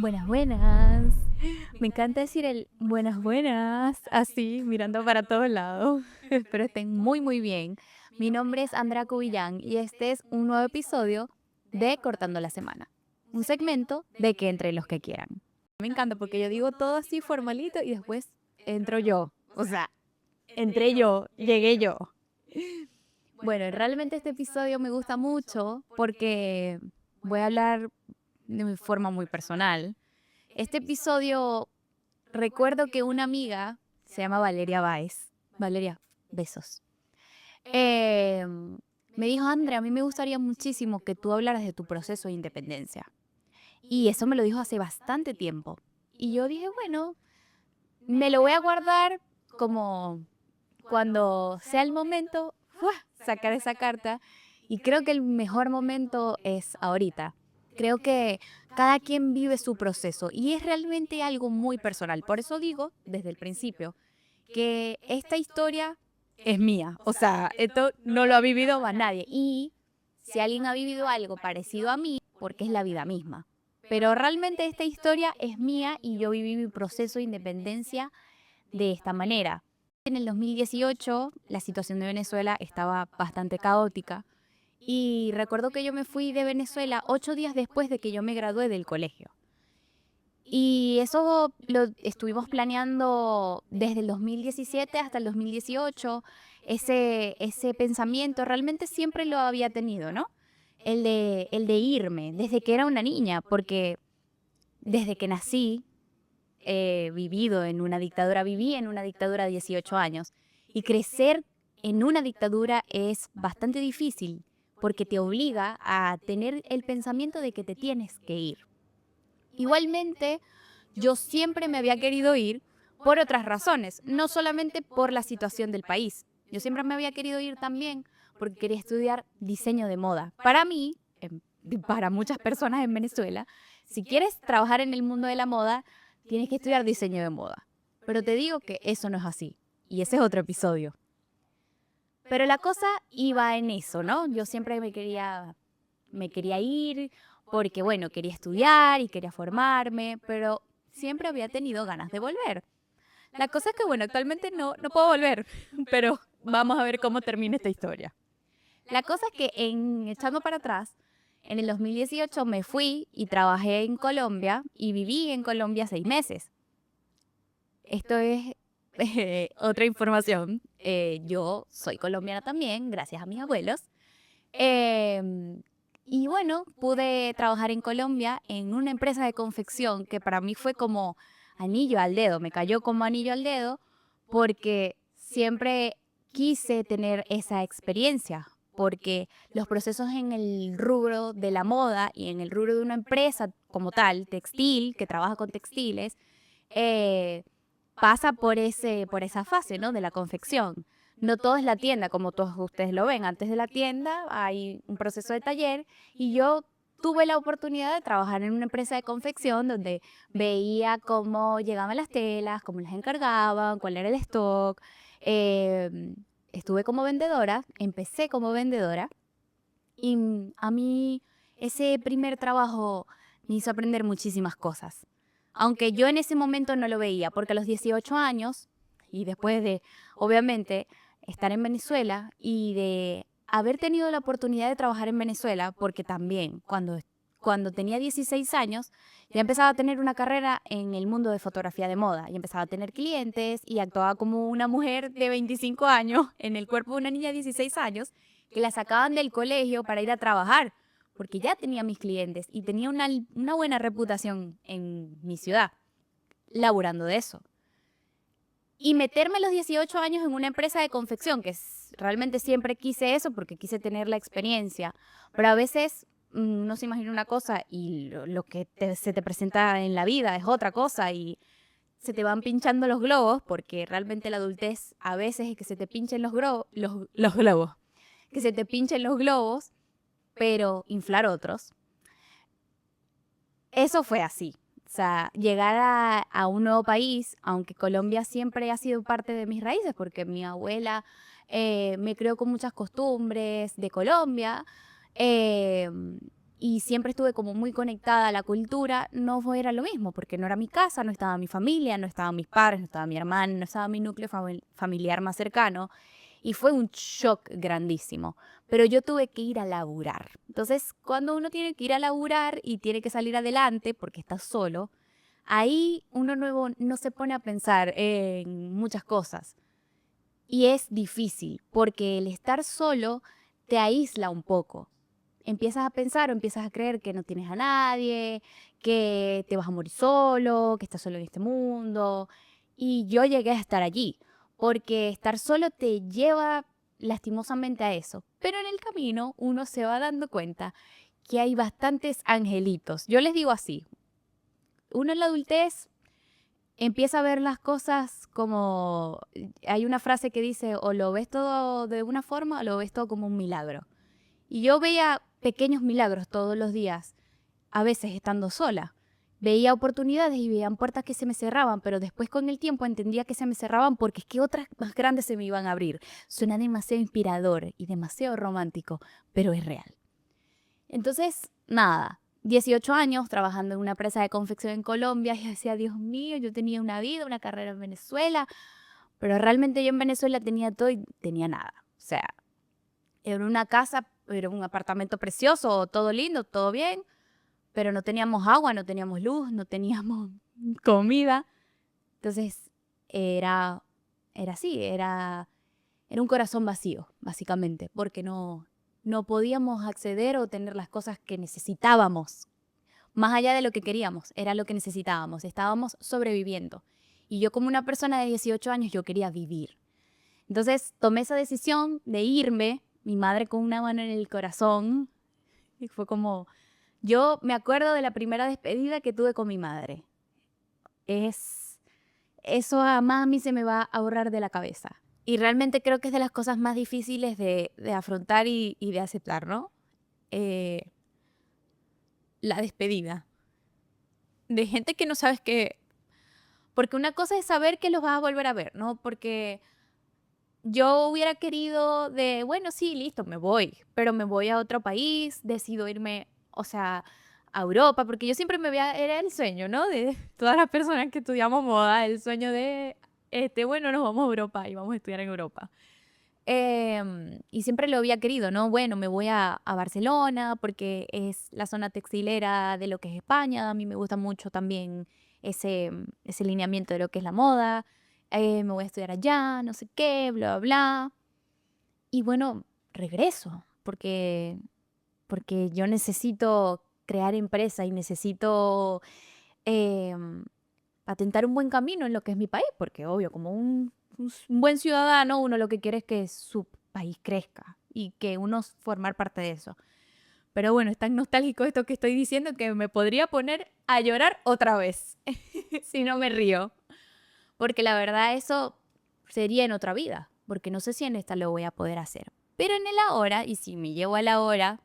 Buenas, buenas. Me encanta decir el buenas, buenas, así, mirando para todos lados. Espero estén muy, muy bien. Mi nombre es Andrea Cubillán y este es un nuevo episodio de Cortando la Semana. Un segmento de que entre los que quieran. Me encanta porque yo digo todo así formalito y después entro yo. O sea, entré yo, llegué yo. Bueno, realmente este episodio me gusta mucho porque voy a hablar de mi forma muy personal. Este episodio, recuerdo que una amiga, se llama Valeria Báez, Valeria, besos, eh, me dijo, Andrea, a mí me gustaría muchísimo que tú hablaras de tu proceso de independencia. Y eso me lo dijo hace bastante tiempo. Y yo dije, bueno, me lo voy a guardar como cuando sea el momento, ¡fua!, sacar esa carta. Y creo que el mejor momento es ahorita. Creo que cada quien vive su proceso y es realmente algo muy personal. Por eso digo desde el principio que esta historia es mía. O sea, esto no lo ha vivido más nadie. Y si alguien ha vivido algo parecido a mí, porque es la vida misma. Pero realmente esta historia es mía y yo viví mi proceso de independencia de esta manera. En el 2018 la situación de Venezuela estaba bastante caótica y recuerdo que yo me fui de Venezuela 8 días después de que yo me gradué del colegio. Y eso lo estuvimos planeando desde el 2017 hasta el 2018. Ese pensamiento realmente siempre lo había tenido, ¿no? El de irme desde que era una niña, porque desde que nací viví en una dictadura de 18 años. Y crecer en una dictadura es bastante difícil porque te obliga a tener el pensamiento de que te tienes que ir. Igualmente, yo siempre me había querido ir por otras razones, no solamente por la situación del país. Yo siempre me había querido ir también porque quería estudiar diseño de moda. Para mí, para muchas personas en Venezuela, si quieres trabajar en el mundo de la moda, tienes que estudiar diseño de moda. Pero te digo que eso no es así. Y ese es otro episodio. Pero la cosa iba en eso, ¿no? Yo siempre me quería ir porque, bueno, quería estudiar y quería formarme, pero siempre había tenido ganas de volver. La cosa es que, bueno, actualmente no puedo volver, pero vamos a ver cómo termina esta historia. La cosa es que echando para atrás, en el 2018 me fui y trabajé en Colombia y viví en Colombia 6 meses. Esto es otra información. Yo soy colombiana también, gracias a mis abuelos. Y bueno, pude trabajar en Colombia en una empresa de confección que para mí fue como anillo al dedo, me cayó como anillo al dedo porque siempre quise tener esa experiencia, porque los procesos en el rubro de la moda y en el rubro de una empresa como tal, textil, que trabaja con textiles, eh, pasa por esa fase, ¿no?, de la confección. No todo es la tienda, como todos ustedes lo ven. Antes de la tienda hay un proceso de taller y yo tuve la oportunidad de trabajar en una empresa de confección donde veía cómo llegaban las telas, cómo las encargaban, cuál era el stock. Estuve como vendedora, empecé como vendedora y a mí ese primer trabajo me hizo aprender muchísimas cosas. Aunque yo en ese momento no lo veía, porque a los 18 años, y después de, obviamente, estar en Venezuela y de haber tenido la oportunidad de trabajar en Venezuela, porque también cuando tenía 16 años, ya empezaba a tener una carrera en el mundo de fotografía de moda, y empezaba a tener clientes y actuaba como una mujer de 25 años en el cuerpo de una niña de 16 años, que la sacaban del colegio para ir a trabajar porque ya tenía mis clientes y tenía una buena reputación en mi ciudad, laburando de eso. Y meterme a los 18 años en una empresa de confección, que realmente siempre quise eso porque quise tener la experiencia, pero a veces no se imagina una cosa y lo que se te presenta en la vida es otra cosa y se te van pinchando los globos, porque realmente la adultez a veces es que se te pinchen los globos, que se te pinchen los globos, pero inflar otros. Eso fue así. O sea, llegar a un nuevo país, aunque Colombia siempre ha sido parte de mis raíces, porque mi abuela me crió con muchas costumbres de Colombia, eh, y siempre estuve como muy conectada a la cultura, no era lo mismo, porque no era mi casa, no estaba mi familia, no estaban mis padres, no estaba mi hermano, no estaba mi núcleo familiar más cercano. Y fue un shock grandísimo. Pero yo tuve que ir a laburar. Entonces, cuando uno tiene que ir a laburar y tiene que salir adelante porque está solo, ahí uno nuevo no se pone a pensar en muchas cosas. Y es difícil porque el estar solo te aísla un poco. Empiezas a pensar o empiezas a creer que no tienes a nadie, que te vas a morir solo, que estás solo en este mundo. Y yo llegué a estar allí, porque estar solo te lleva lastimosamente a eso. Pero en el camino uno se va dando cuenta que hay bastantes angelitos. Yo les digo así, uno en la adultez empieza a ver las cosas como, hay una frase que dice, o lo ves todo de una forma o lo ves todo como un milagro. Y yo veía pequeños milagros todos los días, a veces estando sola. Veía oportunidades y veían puertas que se me cerraban, pero después con el tiempo entendía que se me cerraban porque es que otras más grandes se me iban a abrir. Suena demasiado inspirador y demasiado romántico, pero es real. Entonces, nada, 18 años trabajando en una empresa de confección en Colombia y decía, Dios mío, yo tenía una vida, una carrera en Venezuela, pero realmente yo en Venezuela tenía todo y tenía nada. O sea, era una casa, era un apartamento precioso, todo lindo, todo bien, pero no teníamos agua, no teníamos luz, no teníamos comida. Entonces, era, era así, era un corazón vacío, básicamente, porque no podíamos acceder o tener las cosas que necesitábamos. Más allá de lo que queríamos, era lo que necesitábamos. Estábamos sobreviviendo. Y yo como una persona de 18 años, yo quería vivir. Entonces tomé esa decisión de irme, mi madre con una mano en el corazón. Y fue como, yo me acuerdo de la primera despedida que tuve con mi madre. Eso jamás a mí se me va a borrar de la cabeza. Y realmente creo que es de las cosas más difíciles de afrontar y de aceptar, ¿no? Eh, la despedida. De gente que no sabes que... Porque una cosa es saber que los vas a volver a ver, ¿no? Porque yo hubiera querido de, bueno, sí, listo, me voy, pero me voy a otro país, decido irme, o sea, a Europa, porque yo siempre me veía, era el sueño, ¿no? De todas las personas que estudiamos moda, el sueño de, bueno, nos vamos a Europa y vamos a estudiar en Europa. Y siempre lo había querido, ¿no? Bueno, me voy a Barcelona porque es la zona textilera de lo que es España. A mí me gusta mucho también ese lineamiento de lo que es la moda. Me voy a estudiar allá, no sé qué, bla, bla, bla. Y bueno, regreso porque yo necesito crear empresa y necesito em, patentar un buen camino en lo que es mi país, porque obvio, como un buen ciudadano, uno lo que quiere es que su país crezca y que uno formar parte de eso. Pero bueno, es tan nostálgico esto que estoy diciendo que me podría poner a llorar otra vez si no me río. Porque la verdad eso sería en otra vida, porque no sé si en esta lo voy a poder hacer. Pero en el ahora, y si me llevo al ahora,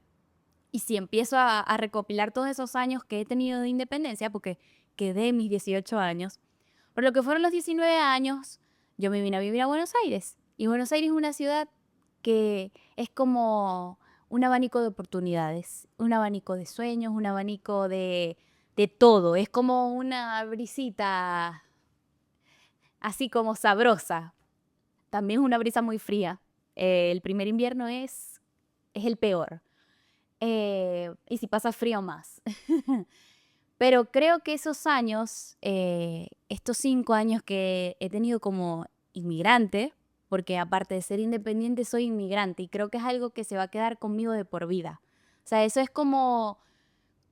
y si empiezo a recopilar todos esos años que he tenido de independencia, porque quedé mis 18 años, por lo que fueron los 19 años, yo me vine a vivir a Buenos Aires. Y Buenos Aires es una ciudad que es como un abanico de oportunidades, un abanico de sueños, un abanico de todo. Es como una brisita así como sabrosa. También es una brisa muy fría. El primer invierno es el peor. Y si pasa frío más. Pero creo que esos años, estos 5 años que he tenido como inmigrante, porque aparte de ser independiente soy inmigrante y creo que es algo que se va a quedar conmigo de por vida. O sea, eso es como,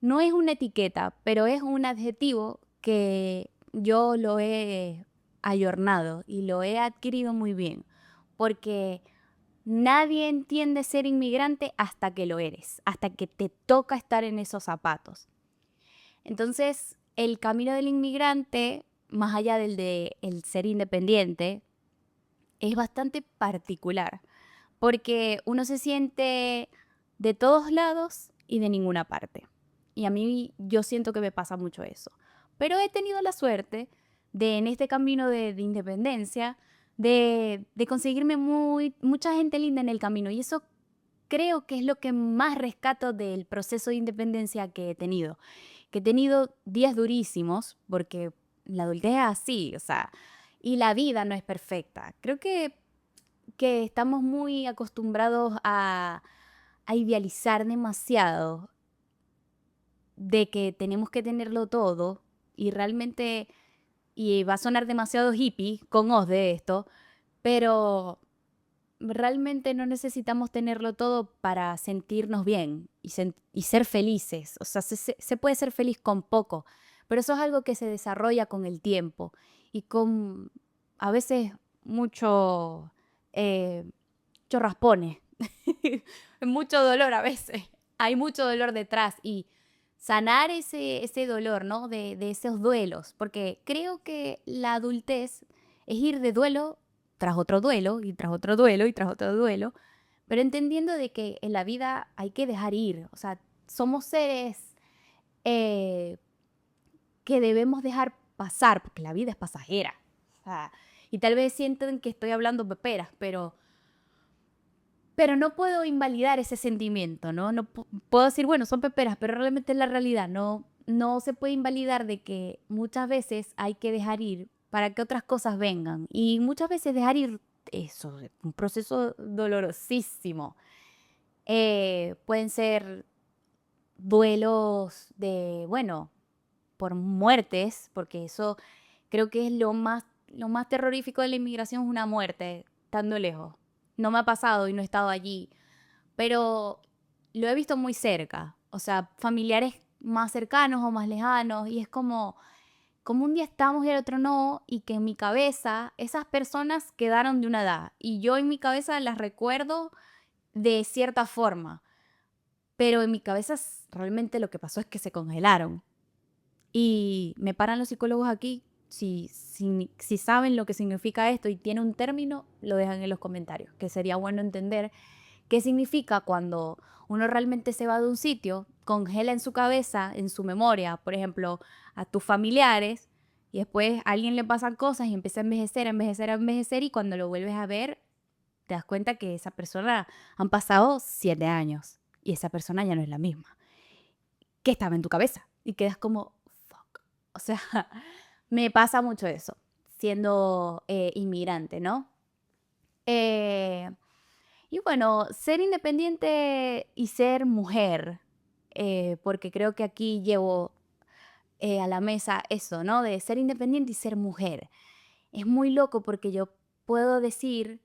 no es una etiqueta, pero es un adjetivo que yo lo he ayornado y lo he adquirido muy bien, porque nadie entiende ser inmigrante hasta que lo eres, hasta que te toca estar en esos zapatos. Entonces, el camino del inmigrante, más allá del de el ser independiente, es bastante particular, porque uno se siente de todos lados y de ninguna parte. Y a mí yo siento que me pasa mucho eso. Pero he tenido la suerte de en este camino de independencia, de conseguirme mucha gente linda en el camino. Y eso creo que es lo que más rescato del proceso de independencia que he tenido días durísimos, porque la adultez es así, o sea, y la vida no es perfecta. Creo que estamos muy acostumbrados a idealizar demasiado de que tenemos que tenerlo todo y realmente, y va a sonar demasiado hippie con os de esto, pero realmente no necesitamos tenerlo todo para sentirnos bien y ser felices. O sea, se puede ser feliz con poco, pero eso es algo que se desarrolla con el tiempo y con a veces mucho, eh, mucho raspones, mucho dolor a veces. Hay mucho dolor detrás y sanar ese dolor, ¿no? De esos duelos, porque creo que la adultez es ir de duelo tras otro duelo y tras otro duelo y tras otro duelo, pero entendiendo de que en la vida hay que dejar ir, o sea, somos seres eh, que debemos dejar pasar, porque la vida es pasajera. O sea, y tal vez sienten que estoy hablando peperas, pero no puedo invalidar ese sentimiento, ¿no? No puedo decir, bueno, son peperas, pero realmente es la realidad. No se puede invalidar de que muchas veces hay que dejar ir para que otras cosas vengan. Y muchas veces dejar ir, eso, es un proceso dolorosísimo. Pueden ser duelos de, bueno, por muertes, porque eso creo que es lo más terrorífico de la inmigración, es una muerte, estando lejos. No me ha pasado y no he estado allí, pero lo he visto muy cerca, o sea, familiares más cercanos o más lejanos, y es como un día estamos y el otro no, y que en mi cabeza esas personas quedaron de una edad, y yo en mi cabeza las recuerdo de cierta forma, pero en mi cabeza realmente lo que pasó es que se congelaron. Y me paran los psicólogos aquí, si saben lo que significa esto y tiene un término, lo dejan en los comentarios, que sería bueno entender qué significa cuando uno realmente se va de un sitio, congela en su cabeza, en su memoria, por ejemplo, a tus familiares, y después a alguien le pasan cosas y empieza a envejecer, a envejecer, a envejecer, y cuando lo vuelves a ver, te das cuenta que esa persona han pasado 7 años y esa persona ya no es la misma, que estaba en tu cabeza, y quedas como, fuck. O sea, me pasa mucho eso, siendo inmigrante, ¿no? Eh, y bueno, ser independiente y ser mujer, porque creo que aquí llevo a la mesa eso, ¿no? De ser independiente y ser mujer. Es muy loco porque yo puedo decir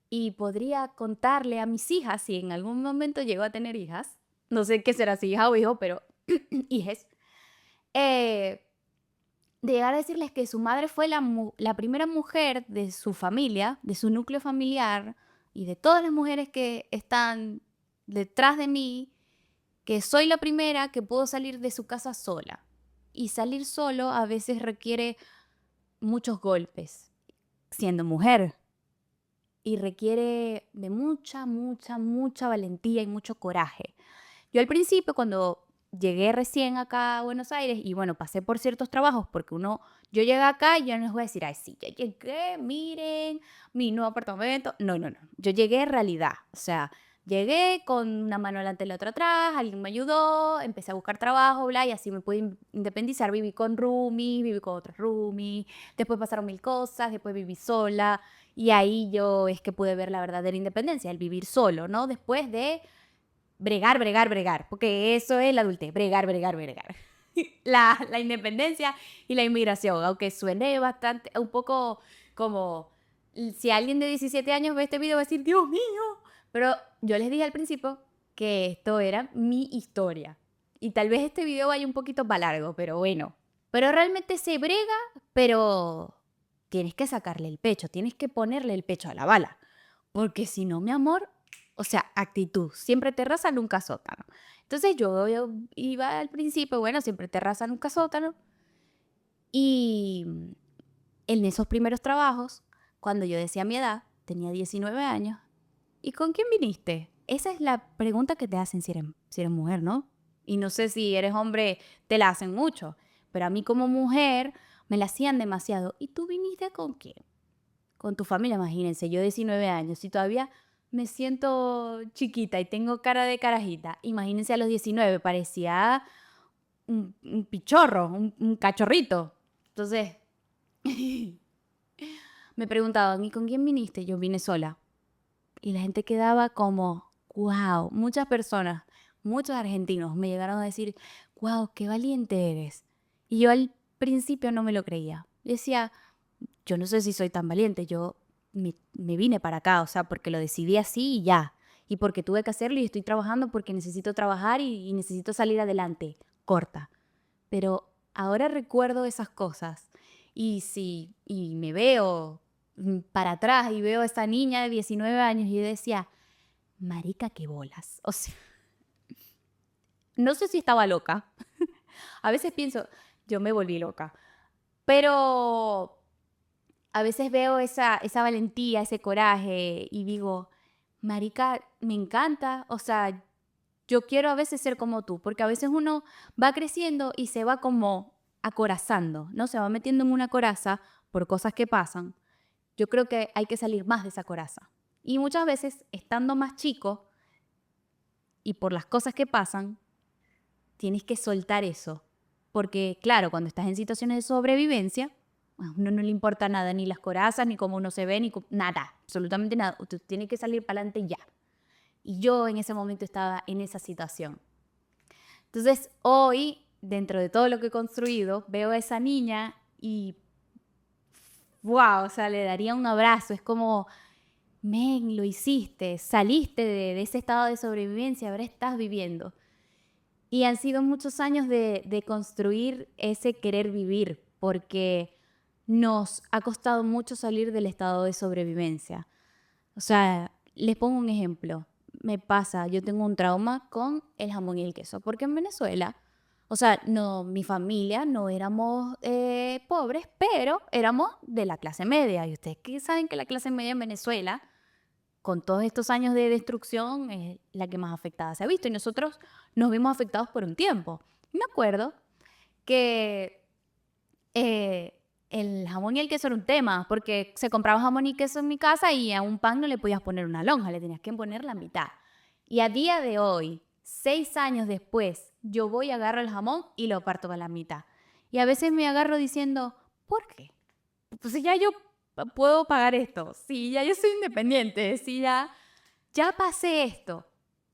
y podría contarle a mis hijas, si en algún momento llego a tener hijas, no sé qué será, si hija o hijo, pero hijes, eh, de llegar a decirles que su madre fue la primera mujer de su familia, de su núcleo familiar y de todas las mujeres que están detrás de mí, que soy la primera que pudo salir de su casa sola. Y salir solo a veces requiere muchos golpes, siendo mujer, y requiere de mucha, mucha, mucha valentía y mucho coraje. Yo al principio, cuando llegué recién acá a Buenos Aires, y bueno, pasé por ciertos trabajos, porque yo llegué acá y yo no les voy a decir, ay, sí, ya llegué, miren, mi nuevo apartamento. No, no, no. Yo llegué en realidad. O sea, llegué con una mano adelante y la otra atrás, alguien me ayudó, empecé a buscar trabajo, bla, y así me pude independizar. Viví con roomies, viví con otros roomies, después pasaron mil cosas, después viví sola, y ahí yo es que pude ver la verdadera independencia, el vivir solo, ¿no? Después de bregar, bregar, bregar, porque eso es la adultez, bregar, bregar, bregar. La independencia y la inmigración, aunque suene bastante, un poco como, si alguien de 17 años ve este video va a decir, Dios mío, pero yo les dije al principio que esto era mi historia. Y tal vez este video vaya un poquito para largo, pero bueno. Pero realmente se brega, pero tienes que sacarle el pecho, tienes que ponerle el pecho a la bala. Porque si no, mi amor, o sea, actitud, siempre terraza, nunca sótano. Entonces yo iba al principio, bueno, siempre terraza, nunca sótano. Y en esos primeros trabajos, cuando yo decía mi edad, tenía 19 años. ¿Y con quién viniste? Esa es la pregunta que te hacen si eres mujer, ¿no? Y no sé si eres hombre, te la hacen mucho. Pero a mí como mujer me la hacían demasiado. ¿Y tú viniste con quién? Con tu familia, imagínense, yo 19 años y todavía me siento chiquita y tengo cara de carajita. Imagínense a los 19, parecía un pichorro, un cachorrito. Entonces, me preguntaban, ¿y con quién viniste? Yo vine sola. Y la gente quedaba como, wow, muchas personas, muchos argentinos me llegaron a decir, wow, qué valiente eres. Y yo al principio no me lo creía. Decía, yo no sé si soy tan valiente, yo me vine para acá, o sea, porque lo decidí así y ya. Y porque tuve que hacerlo y estoy trabajando porque necesito trabajar y necesito salir adelante. Corta. Pero ahora recuerdo esas cosas y me veo para atrás y veo a esta niña de 19 años y yo decía, marica, qué bolas. O sea, no sé si estaba loca. A veces pienso, yo me volví loca. Pero a veces veo esa valentía, ese coraje y digo, marica, me encanta. O sea, yo quiero a veces ser como tú, porque a veces uno va creciendo y se va como acorazando, ¿no? Se va metiendo en una coraza por cosas que pasan. Yo creo que hay que salir más de esa coraza. Y muchas veces, estando más chico y por las cosas que pasan, tienes que soltar eso. Porque, claro, cuando estás en situaciones de sobrevivencia, a uno no le importa nada, ni las corazas, ni cómo uno se ve, nada, absolutamente nada. Usted tiene que salir para adelante ya. Y yo en ese momento estaba en esa situación. Entonces, hoy, dentro de todo lo que he construido, veo a esa niña y, wow, o sea, le daría un abrazo. Es como, men, lo hiciste, saliste de ese estado de sobrevivencia, ahora estás viviendo. Y han sido muchos años de construir ese querer vivir, porque nos ha costado mucho salir del estado de sobrevivencia. O sea, les pongo un ejemplo. Me pasa, yo tengo un trauma con el jamón y el queso, porque en Venezuela, o sea, no, mi familia no éramos pobres, pero éramos de la clase media. Y ustedes que saben que la clase media en Venezuela, con todos estos años de destrucción, es la que más afectada se ha visto. Y nosotros nos vimos afectados por un tiempo. Me acuerdo que el jamón y el queso era un tema, porque se compraba jamón y queso en mi casa y a un pan no le podías poner una lonja, le tenías que poner la mitad. Y a día de hoy, 6 años después, yo voy, agarro el jamón y lo parto a la mitad. Y a veces me agarro diciendo, ¿por qué? Pues si ya yo puedo pagar esto, si ya yo soy independiente, si ya pasé esto.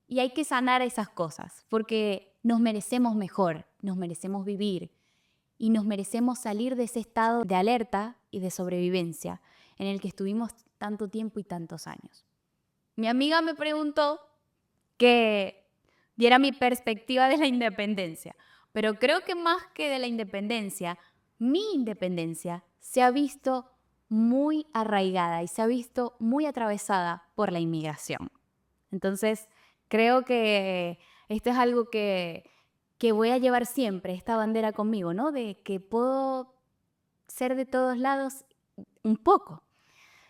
Y hay que sanar esas cosas, porque nos merecemos mejor, nos merecemos vivir. Y nos merecemos salir de ese estado de alerta y de sobrevivencia en el que estuvimos tanto tiempo y tantos años. Mi amiga me preguntó que diera mi perspectiva de la independencia, pero creo que más que de la independencia, mi independencia se ha visto muy arraigada y se ha visto muy atravesada por la inmigración. Entonces, creo que esto es algo que voy a llevar siempre, esta bandera conmigo, ¿no? De que puedo ser de todos lados un poco.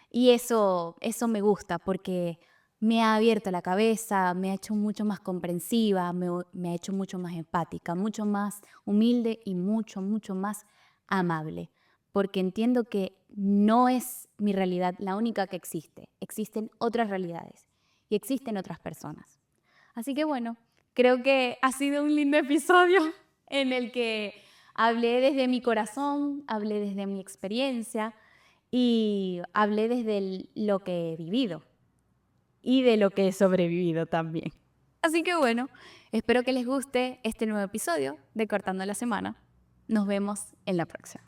Y eso me gusta porque me ha abierto la cabeza, me ha hecho mucho más comprensiva, me ha hecho mucho más empática, mucho más humilde y mucho, mucho más amable. Porque entiendo que no es mi realidad la única que existe. Existen otras realidades y existen otras personas. Así que bueno, creo que ha sido un lindo episodio en el que hablé desde mi corazón, hablé desde mi experiencia y hablé desde lo que he vivido y de lo que he sobrevivido también. Así que bueno, espero que les guste este nuevo episodio de Cortando la Semana. Nos vemos en la próxima.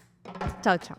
Chao, chao.